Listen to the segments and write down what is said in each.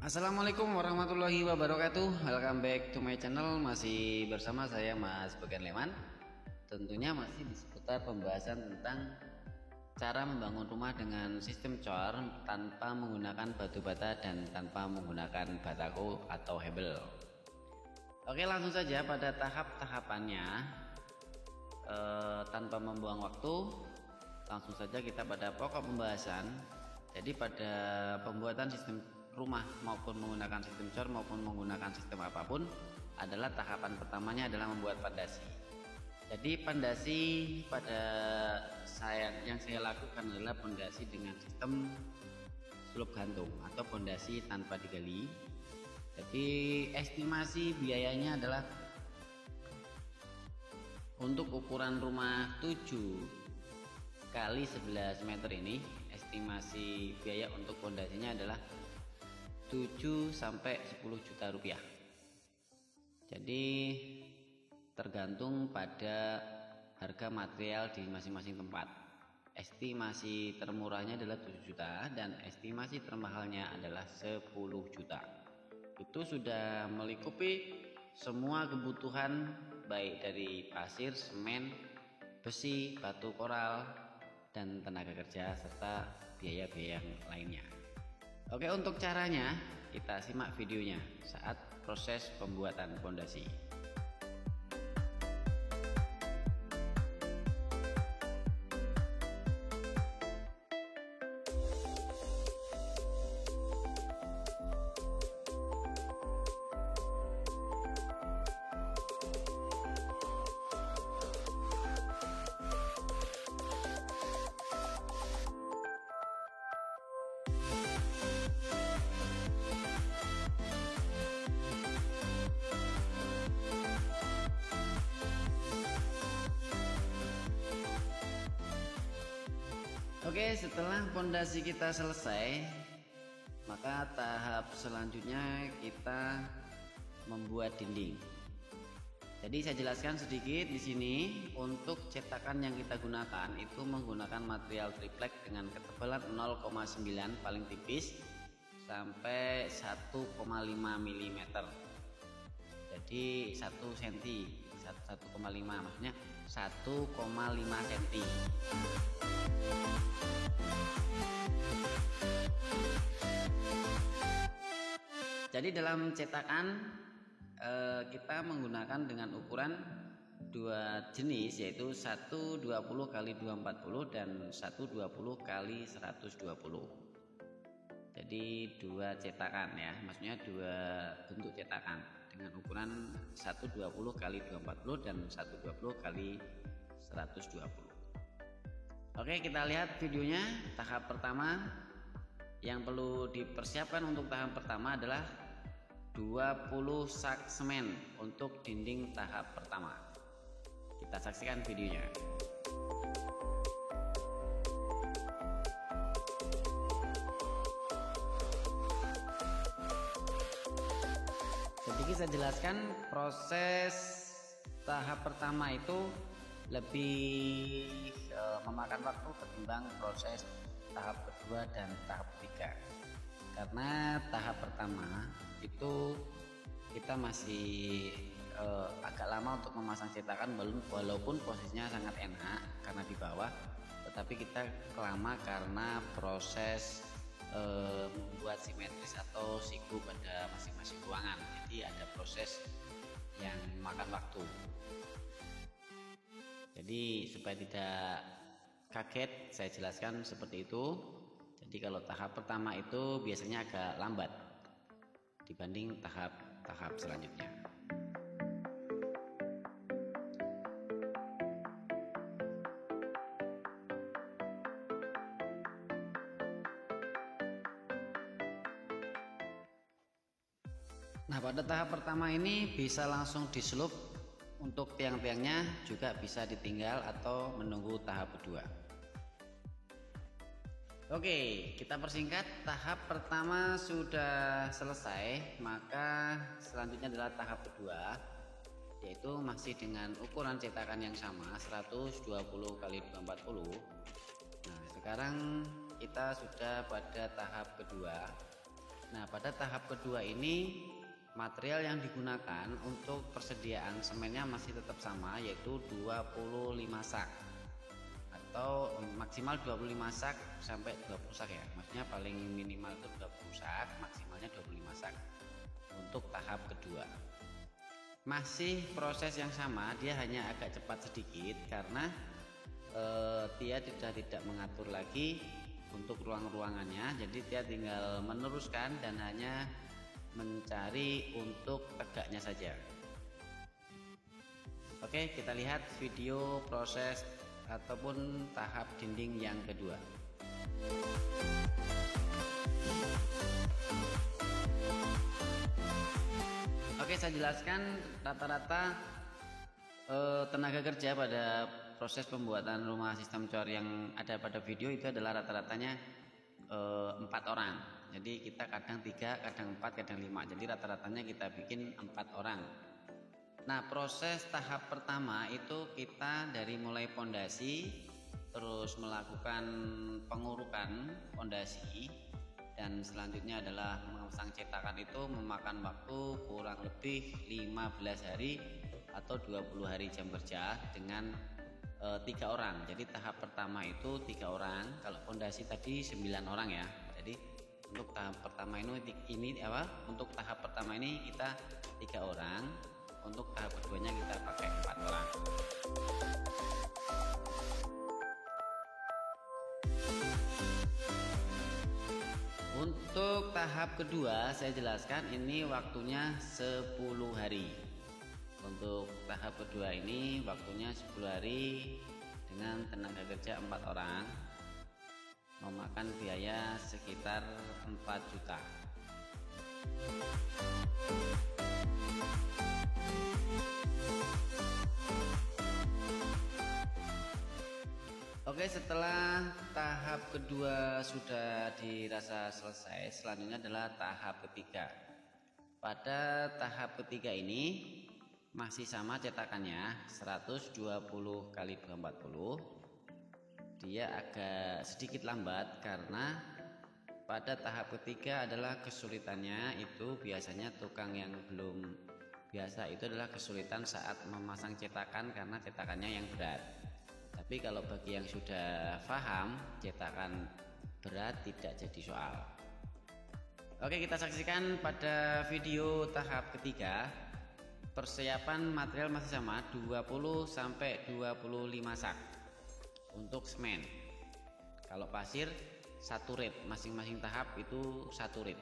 Assalamualaikum warahmatullahi wabarakatuh. Welcome back to my channel. Masih bersama saya Mas Beken Leman. Tentunya masih di seputar pembahasan tentang cara membangun rumah dengan sistem cor tanpa menggunakan batu bata dan tanpa menggunakan batako atau hebel. Oke, langsung saja pada tahap-tahapannya. Tanpa membuang waktu, langsung saja kita pada pokok pembahasan. Jadi pada pembuatan sistem rumah maupun menggunakan sistem cor maupun menggunakan sistem apapun adalah tahapan pertamanya adalah membuat fondasi. Jadi fondasi pada yang saya lakukan adalah fondasi dengan sistem slope gantung atau fondasi tanpa digali. Jadi estimasi biayanya adalah untuk ukuran rumah 7 kali 11 meter ini, estimasi biaya untuk fondasinya adalah 7 sampai 10 juta rupiah. Jadi tergantung pada harga material di masing-masing tempat. Estimasi termurahnya adalah 7 juta dan estimasi termahalnya adalah 10 juta. Itu sudah melingkupi semua kebutuhan baik dari pasir, semen, besi, batu koral, dan tenaga kerja serta biaya-biaya yang lainnya. Oke, untuk caranya kita simak videonya saat proses pembuatan fondasi. Oke, setelah fondasi kita selesai, maka tahap selanjutnya kita membuat dinding. Jadi saya jelaskan sedikit di sini. Untuk cetakan yang kita gunakan itu menggunakan material triplek dengan ketebalan 0,9 paling tipis sampai 1,5 mm. Jadi 1 cm, 1,5 maksudnya 1,5 cm. Jadi dalam cetakan kita menggunakan dengan ukuran dua jenis, yaitu 120 x 240 dan 120 x 120. Jadi dua cetakan ya, maksudnya dua bentuk cetakan dengan ukuran 120 x 240 dan 120 x 120. Oke, kita lihat videonya. Tahap pertama yang perlu dipersiapkan untuk tahap pertama adalah 20 sak semen untuk dinding tahap pertama. Kita saksikan videonya. Sedikit saya jelaskan proses tahap pertama itu lebih memakan waktu ketimbang proses tahap kedua dan tahap ketiga. Karena tahap pertama itu kita masih agak lama untuk memasang cetakan, walaupun posisinya sangat enak karena di bawah, tetapi kita lama karena proses membuat simetris atau siku pada masing-masing ruangan. Jadi ada proses yang memakan waktu. Jadi supaya tidak kaget, saya jelaskan seperti itu. Jadi kalau tahap pertama itu biasanya agak lambat dibanding tahap-tahap selanjutnya. Nah, pada tahap pertama ini bisa langsung diselup. Untuk tiang-tiangnya juga bisa ditinggal atau menunggu tahap kedua. Oke, kita persingkat. Tahap pertama sudah selesai, maka selanjutnya adalah tahap kedua, yaitu masih dengan ukuran cetakan yang sama 120 x 240. Nah, sekarang kita sudah pada tahap kedua. Nah, pada tahap kedua ini material yang digunakan untuk persediaan semennya masih tetap sama, yaitu 25 sak atau maksimal 25 sak sampai 20 sak ya. Maksudnya paling minimal itu 20 sak, maksimalnya 25 sak untuk tahap kedua. Masih proses yang sama, dia hanya agak cepat sedikit karena dia tidak mengatur lagi untuk ruang-ruangannya, jadi dia tinggal meneruskan dan hanya mencari untuk tegaknya saja. Oke, kita lihat video proses ataupun tahap dinding yang kedua. Oke, saya jelaskan rata-rata tenaga kerja pada proses pembuatan rumah sistem cor yang ada pada video itu adalah rata-ratanya 4 orang. Jadi kita kadang 3, kadang 4, kadang 5. Jadi rata-ratanya kita bikin 4 orang. Nah, proses tahap pertama itu kita dari mulai pondasi, terus melakukan pengurukan pondasi, dan selanjutnya adalah memasang cetakan. Itu memakan waktu kurang lebih 15 hari atau 20 hari jam kerja dengan 3 orang. Jadi tahap pertama itu 3 orang. Kalau pondasi tadi 9 orang ya. Jadi untuk tahap pertama untuk tahap pertama ini kita 3 orang. Untuk tahap keduanya kita pakai 4 orang. Untuk tahap kedua saya jelaskan ini waktunya 10 hari. Untuk tahap kedua ini waktunya 10 hari dengan tenaga kerja 4 orang, memakan biaya sekitar 4 juta. Oke, setelah tahap kedua sudah dirasa selesai, selanjutnya adalah tahap ketiga. Pada tahap ketiga ini masih sama cetakannya 120 kali 240. Dia agak sedikit lambat karena pada tahap ketiga adalah kesulitannya itu biasanya tukang yang belum biasa itu adalah kesulitan saat memasang cetakan karena cetakannya yang berat. Tapi kalau bagi yang sudah paham, cetakan berat tidak jadi soal. Oke, kita saksikan pada video tahap ketiga. Persiapan material masih sama 20 sampai 25 sak untuk semen. Kalau pasir 1 rit, masing-masing tahap itu 1 rit.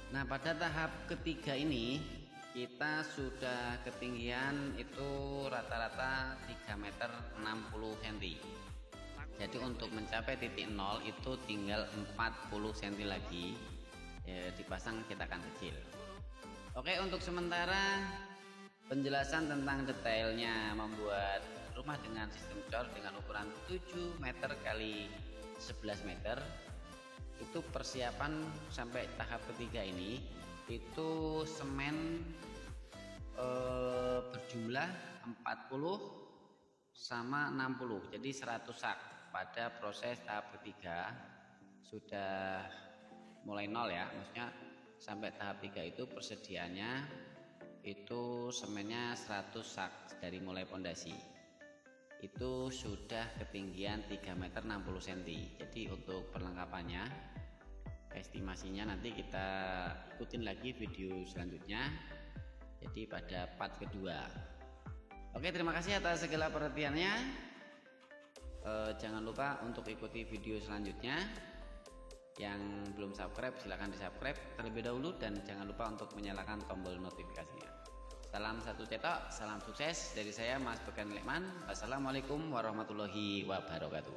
Nah, pada tahap ketiga ini kita sudah ketinggian itu rata-rata 3 meter 60 cm. Jadi untuk mencapai titik 0 itu tinggal 40 cm lagi ya, dipasang cetakan kecil. Oke, untuk sementara penjelasan tentang detailnya membuat rumah dengan sistem cor dengan ukuran 7 meter kali 11 meter itu persiapan sampai tahap ketiga ini itu semen berjumlah 40 sama 60, jadi 100 sak. Pada proses tahap ketiga sudah mulai nol ya, maksudnya sampai tahap 3 itu persediaannya itu semennya 100 sak dari mulai pondasi. Itu sudah ketinggian 3 meter 60 cm. Jadi untuk perlengkapannya, estimasinya nanti kita ikutin lagi video selanjutnya. Jadi pada part kedua. Oke, terima kasih atas segala perhatiannya. Jangan lupa untuk ikuti video selanjutnya. Yang belum subscribe silahkan di subscribe terlebih dahulu, dan jangan lupa untuk menyalakan tombol notifikasinya. Salam satu cetok, salam sukses dari saya Mas Bekan Lekman. Wassalamualaikum warahmatullahi wabarakatuh.